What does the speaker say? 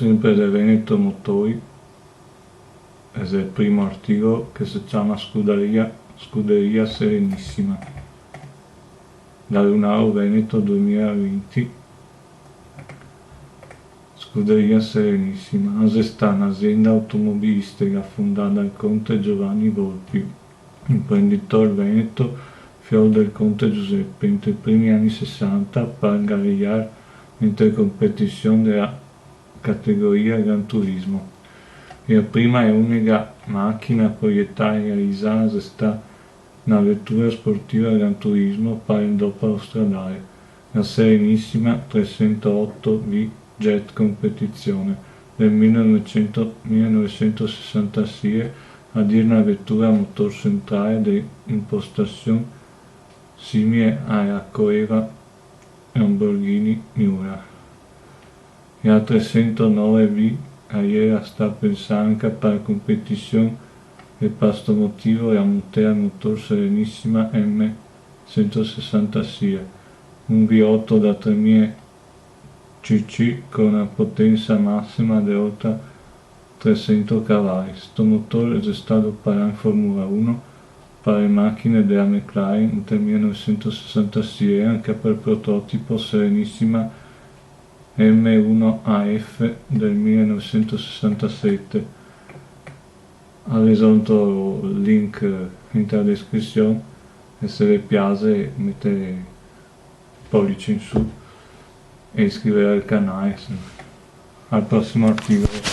sempre del Veneto Motori, è il primo articolo che si chiama Scuderia Serenissima, da Lunaro Veneto 2020. Scuderia Serenissima, ASESTA, un'azienda automobilistica fondata dal conte Giovanni Volpi, imprenditore veneto, figlio del conte Giuseppe, entro i primi anni 60 per gareggiare nelle competizioni della categoria Gran Turismo. La prima e unica macchina proiettata e realizzata è stata una vettura sportiva Gran Turismo per il doppio stradale, la Serenissima 308V Jet Competizione del 1966, a dire una vettura a motor centrale di impostazione simile alla coeva Lamborghini Miura. La 309V era stata pensata anche per la competizione e per questo motivo la montata al motor Serenissima M166, un V8 da 3000 cc con una potenza massima di oltre 300 cavalli. Questo motore è stato operato in Formula 1 per le macchine della McLaren nel 1966 e anche per il prototipo Serenissima M1AF del 1967. Avesonto il link in descrizione e se vi piace mettete pollice in su e iscrivetevi al canale. Al prossimo articolo.